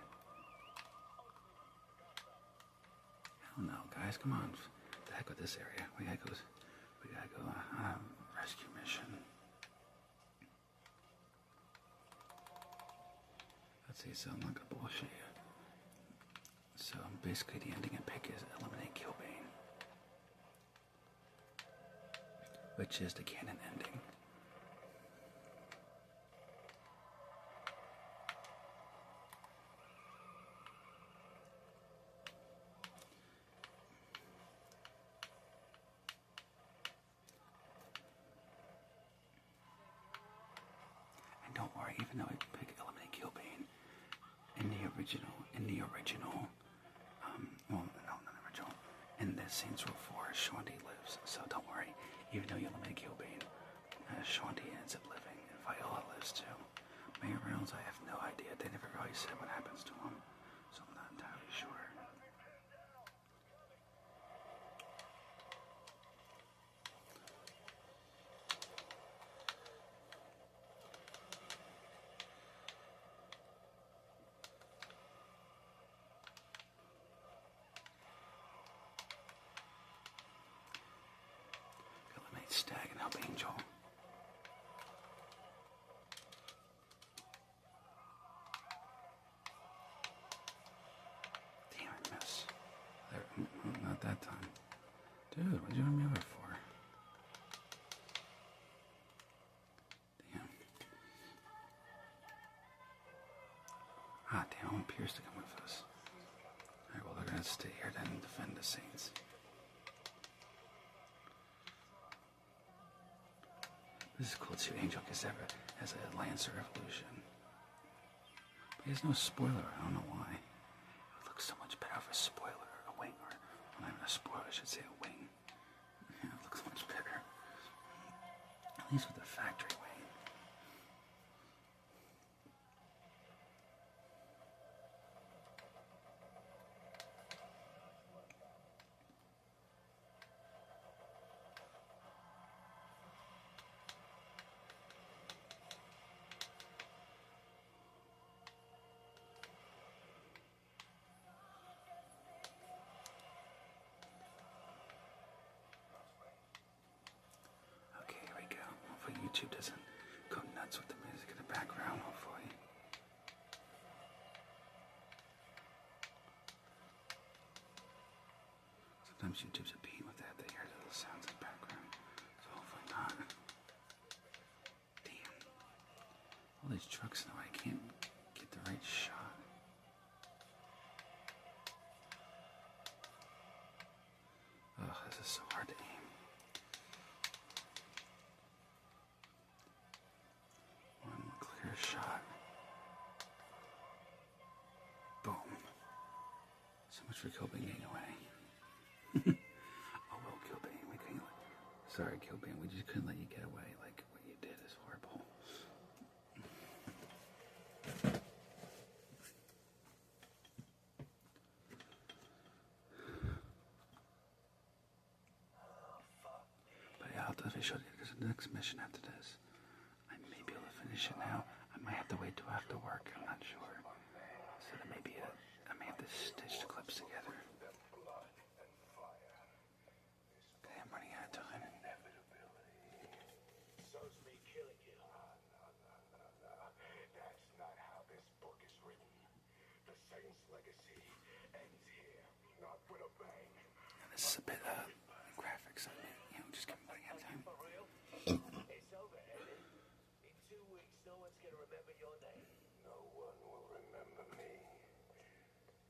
Hell no, guys, come on. The heck with this area. We gotta go on a rescue mission. Let's see, so I'm not gonna bullshit you. So basically the ending I pick is eliminate Killbane, which is the canon ending. And don't worry, even though I pick eliminate Killbane, in the original, well, no, not original, in the Saints Row 4, Shaunti lives, so don't worry, even though you eliminate Killbane, Shaunti ends up living, and Viola lives too. Mayor Reynolds, I have no idea, they never really said what happens to him, so I'm not entirely sure. Eliminate Stag and help Angel. Damn, I miss. Not that time. Dude, what'd you run me over for? Damn. Ah, damn, I want Pierce to come with us. Alright, well, they're gonna stay here then and defend the Saints. This is cool too. Angel has a Lancer evolution. But he has no spoiler. I don't know why. It looks so much better with a spoiler, a wing, or not even a spoiler, I should say a wing. Yeah, it looks much better. At least with the factory wing. Okay, here we go. Hopefully YouTube doesn't go nuts with the music in the background, hopefully. Sometimes YouTube's a pain with that. They hear the sounds in the background. So hopefully not. Damn. All these trucks now, I can't get the right shot. Ugh, this is so hard to aim. One clear shot. Boom. So much for Killbane getting away. Oh well, Killbane. Sorry, Gilban, we just couldn't let you get away. Like, what you did is horrible. But yeah, I'll definitely show you, because the next mission after this, I may be able to finish it now. I might have to wait till after work, I'm not sure. So there may be I may have to stitch the clips together. Okay, I'm running out of time. So's me killing you. No. That's not how this book is written. The Saint's legacy ends here, not with a bang. And this is a bit graphics. I mean, you know, just keep running out of time. For real? It's over, Eddie. In 2 weeks, no one's gonna remember your name. No one will remember me.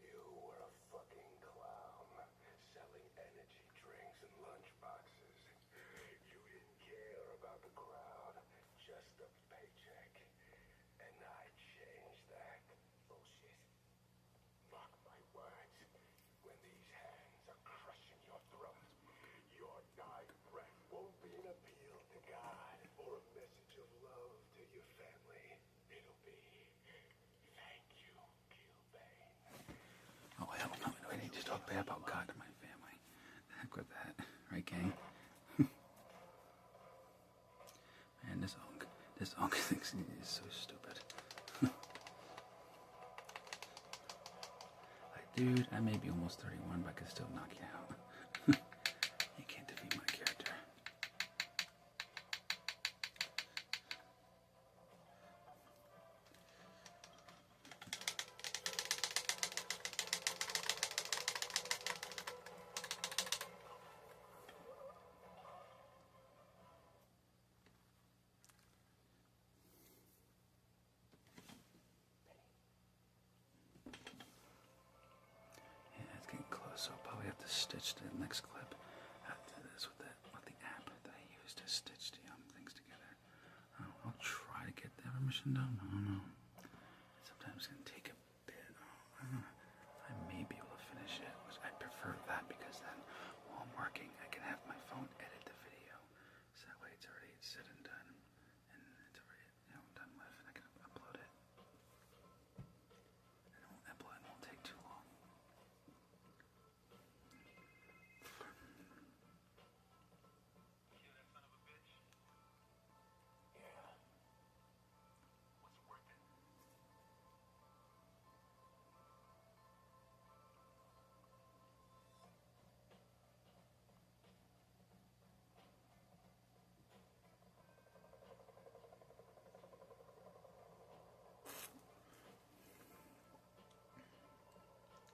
You were a fucking clown, selling energy drinks and lunchboxes. You didn't care about the crowd, just a paycheck. And I changed that. Bullshit. Mark my words. When these hands are crushing your throat, your dying breath won't be an appeal to God or a message of love to your family. It'll be, thank you, Gilbane. Oh, hell no, I need to talk bad about God and my family. The heck with that. Right, gang? Man, this Unk thinks he is so stupid. Like, dude, I may be almost 31, but I can still knock you out. You can't defeat my character. Yeah, it's getting close, so I'll probably have to stitch the next clip after this with the app that I use to stitch the things together. I'll try to get the other mission done. I don't know. Sometimes it's gonna take a bit. I may be able to finish it, which I prefer that, because then while I'm working, I can have my phone edit the video, so that way it's already said and done, and it's already done with, and I can upload it. And upload won't take too long.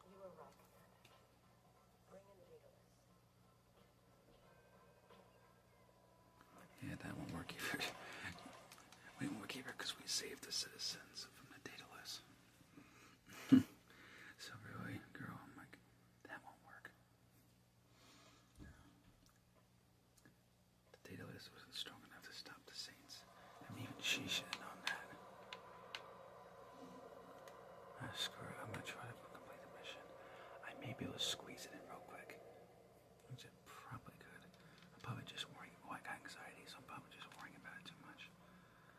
You were right. Bring in Daedalus. Yeah, that won't work either. We won't work either because we saved the citizens from the Daedalus. So really, girl, I'm like, that won't work. The Daedalus wasn't strong enough to stop the Saints. I mean, even she should have known that. Screw it, I'm gonna try to complete the mission. I may be able to squeeze it in real quick, which I probably could. I'm probably just worrying. Well, I got anxiety, so I'm probably just worrying about it too much.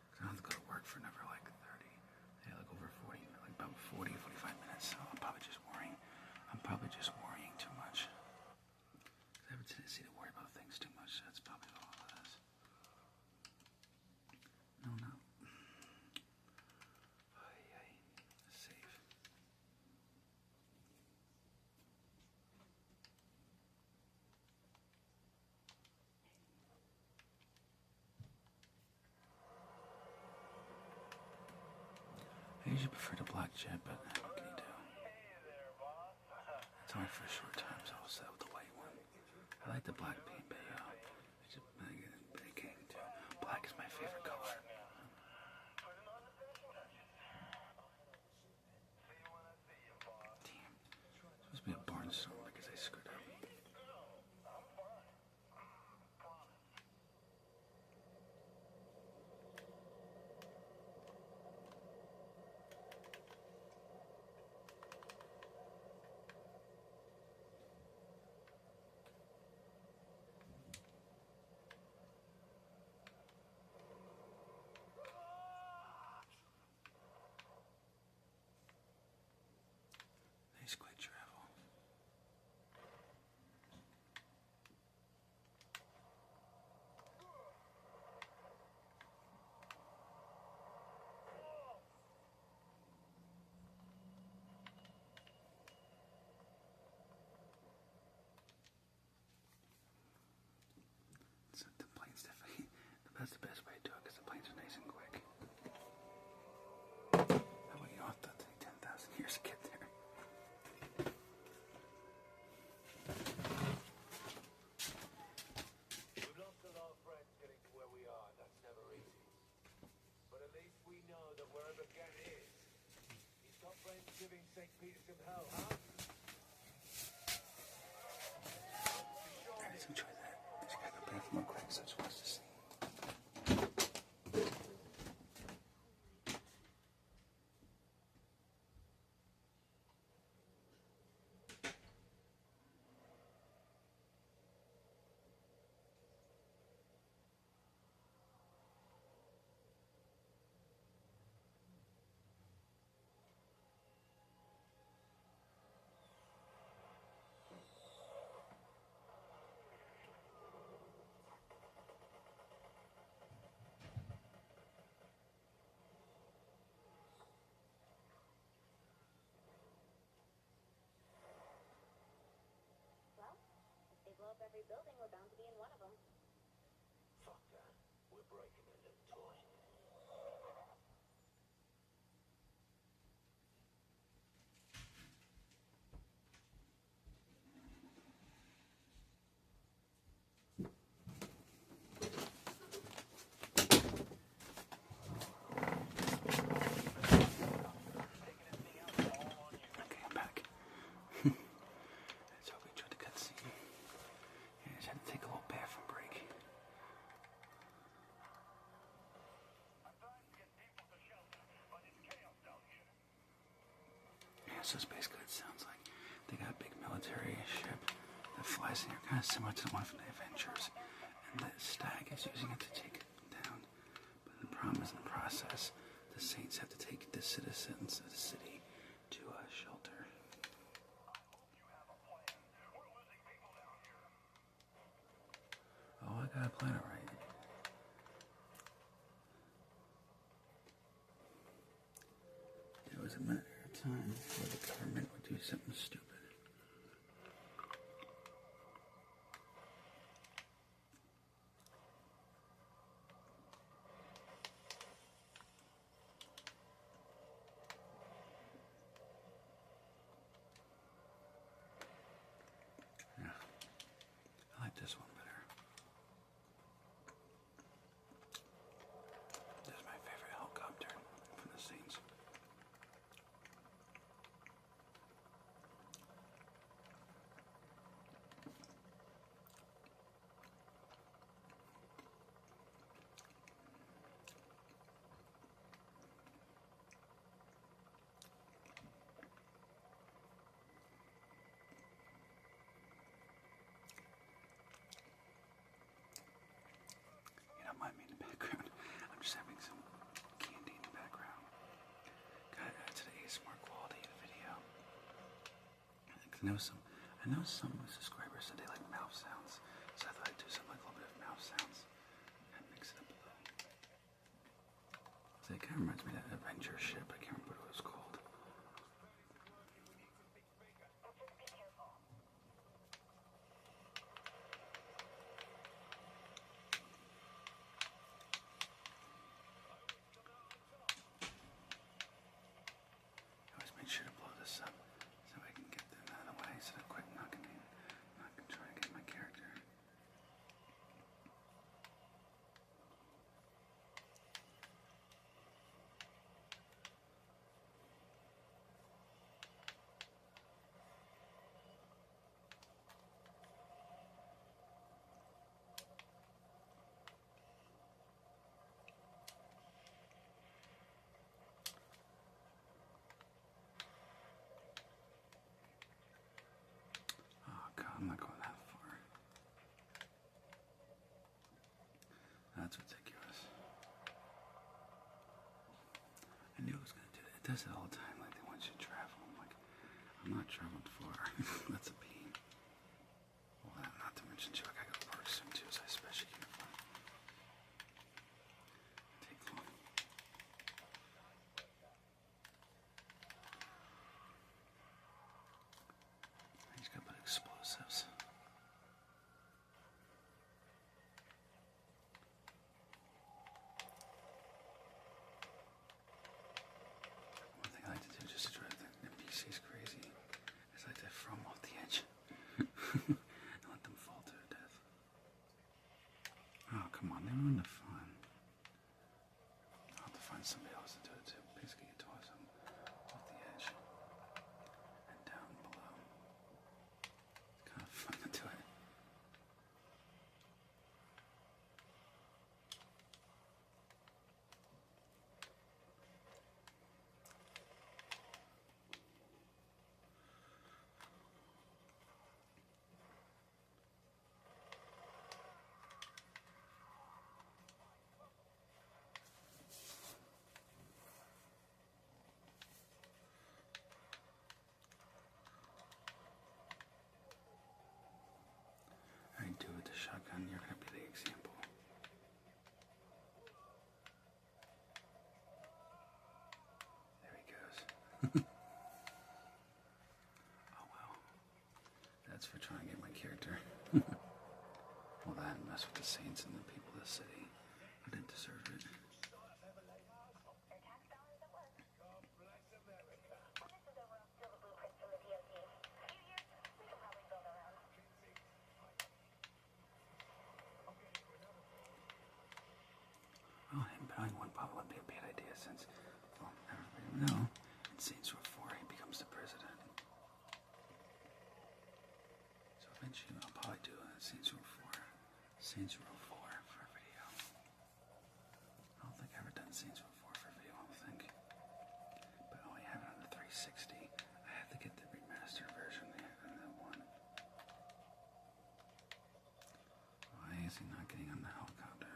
Because I don't have to go to work for another like 30, yeah, like over 40, like about 40, 45 minutes. So I'm probably just worrying. I'm probably just worrying too much. Because I have a tendency to worry about things too much. That's probably all it is. No. Save. I usually prefer the black jet, but what can you do? It's only for a short time, so I'll settle with the white one. I like the black paint, but black is my favorite color. Damn. It's supposed to be a barnstorm because I screwed up. giving St. Peter some hell, huh? Let's enjoy that. Just gotta go back real quick, so I just watch the scene. Well, if they blow up every building, we're bound to be in one of them. Fuck that. We're breaking into the toy. Okay, I'm back. So we enjoyed the cutscene. Yeah, I just had to take a little bathroom break. Yeah, so it's basically, it sounds like they got a big military ship that flies in here, kind of similar to the one from the Avengers. And the Stag is using it to take it down. But the problem is, in the process, the Saints have to take the citizens of the city to a shelter. Oh, I gotta plan it right. There was a matter of time where the government would do something stupid. Yeah, I like this one better. This is my favorite helicopter from the scenes. You don't mind me in the background. I'm just having some candy in the background. Gotta add to the ASMR quality of the video. I know some subscribers said they like mouth sounds, so I thought I'd do some like a little bit of mouth sounds and mix it up a little. So it kind of reminds me of that Avenger ship. I can't remember what it was called. I always make sure to blow this up so I can get them out of the way instead of quick knocking in. Not gonna try to get my character. Oh god, I'm not going that far. That's ridiculous. I knew it was gonna do that. It does it all the time, like they want you to travel. I'm like, I'm not traveling far. That's a pain. Well, not to mention too, I gotta go to work soon too, so I especially can't afford it. Take long. I just gotta put explosives. One thing I like to do just to drive the NPCs crazy is I like to throw them off the edge and let them fall to their death. you? I'll probably do Saints Row 4. Saints Row 4 for a video. I don't think I've ever done Saints Row 4 for a video, I don't think. But I only have it on the 360. I have to get the remastered version there and that one. Why is he not getting on the helicopter?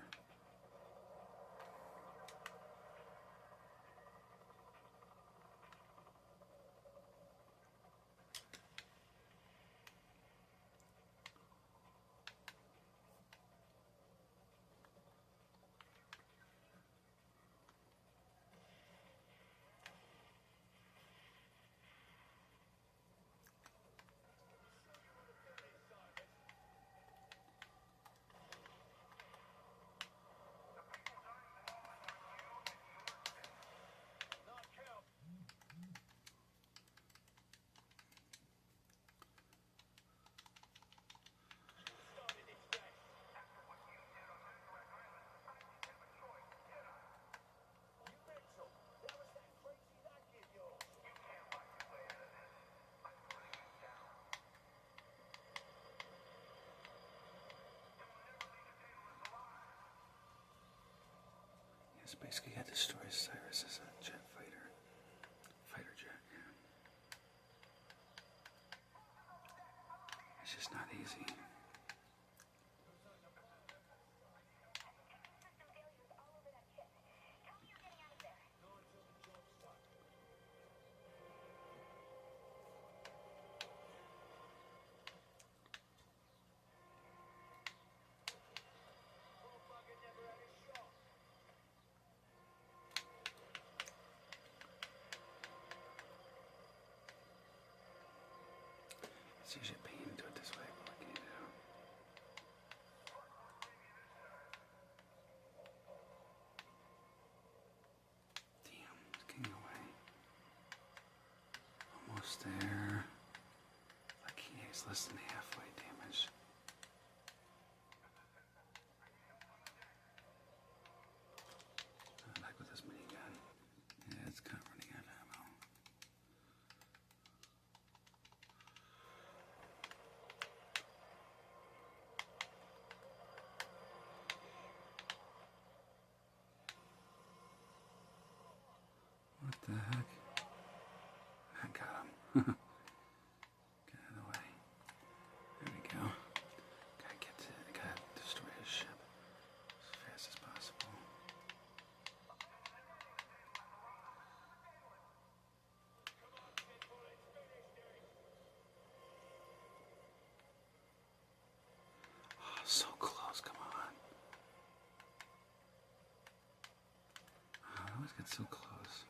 Yes, basically he destroys Cyrus as a jet fighter. Fighter jet, yeah. It's just not easy. It's usually a pain to do it this way, but what can you do? Damn, it's getting away. Almost there. Like he's less than halfway damage. Back with this minigun. Yeah, it's kind of running out of ammo. What the heck? I got him. Get out of the way. There we go. Gotta destroy his ship as fast as possible. Oh, so close, come on. Oh, I always get so close.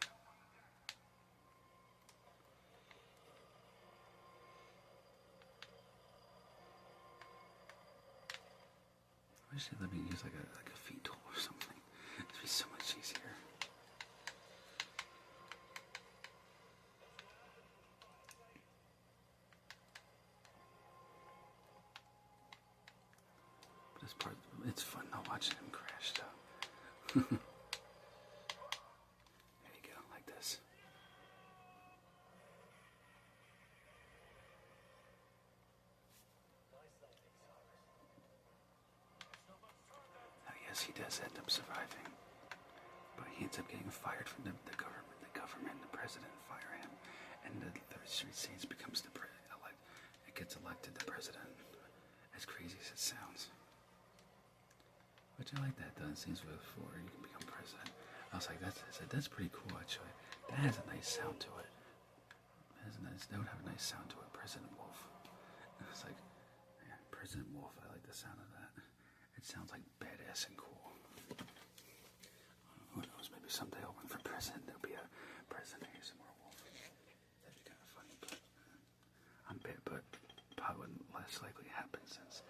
I wish they'd let me use like a feed tool or something. It'd be so much easier. But this part, it's fun though watching him crash though. There you go, like this. Now yes, he does end up surviving. But he ends up getting fired from the government. The government, the president fire him. And the Third Street Saints becomes it gets elected the president. As crazy as it sounds. Which I like that done. Saints Row 4, you can become president. I was like, that's pretty cool actually. That has a nice sound to it. That would have a nice sound to it, President Wolf. It's like, yeah, President Wolf, I like the sound of that. It sounds like badass and cool. Who knows, maybe someday I'll run for president. There'll be a president ASMR Wolf. That'd be kind of funny, but I'm bit, but probably wouldn't less likely happen since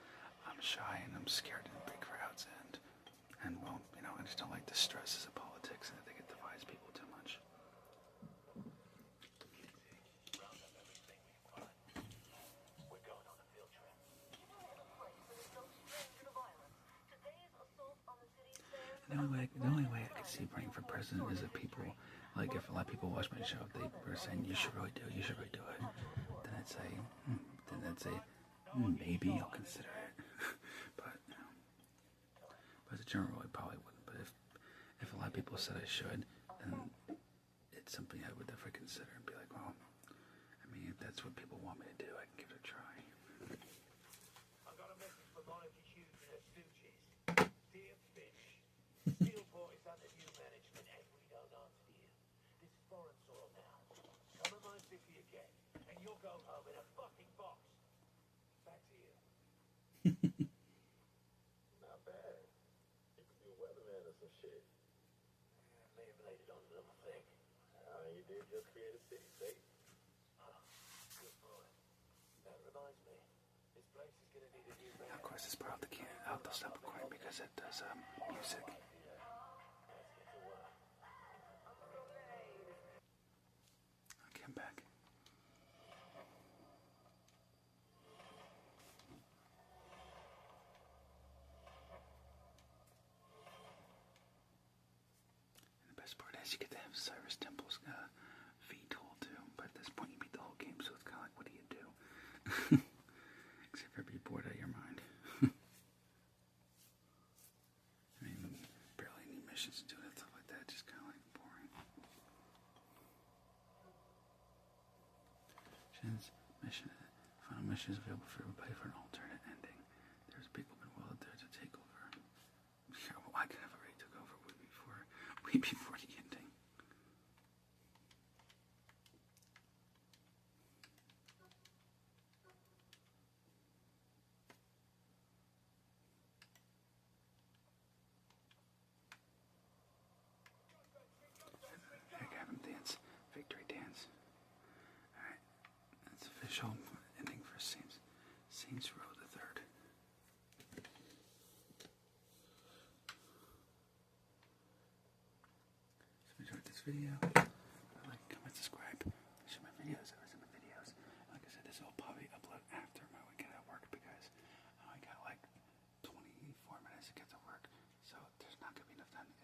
I'm shy and I'm scared in big crowds and well, you know, I just don't like the stresses of politics and I think it divides people too much. The only way I could see running for president is if people, like if a lot of people watch my show, if they were saying you should really do it, then I'd say, maybe I'll consider it. But as a general rule, I probably wouldn't. But if a lot of people said I should, then it's something I would definitely consider and be like, well, I mean, if that's what people want me to do, I can give it a try. I got a message from Monica Hughes and her stooges. Dear Fish, Steelport is under new management and we don't answer to you. This is foreign soil now. Come in my city again, and you'll go home in a fucking box. Back to you. Not bad. You could be a weatherman or some shit. May have laid it on a little thick. You did just create a city state. Oh, good boy. That reminds me. This place is gonna need a new man. Of course, it's part of the sample coin because it does music. Let's get to work. Okay, I'm back. And the best part is you get to have Cyrus Temple's V-tool too, but at this point you beat the whole game, so it's kind of like, what do you do? Except for be bored out of your mind. I mean, barely any missions to do it, stuff like that, just kind of like boring. Final mission is available for everybody for an alternate ending. There's people been willing there to take over. Yeah, well, I could have already took over way before the ending. I have him dance. Victory dance. Alright. That's official ending for Saints Row the Third. So if you enjoyed this video, like, comment, subscribe, share my videos, Like I said, this will probably upload after we get out of work because I got like 24 minutes to get to work, so there's not gonna be enough time to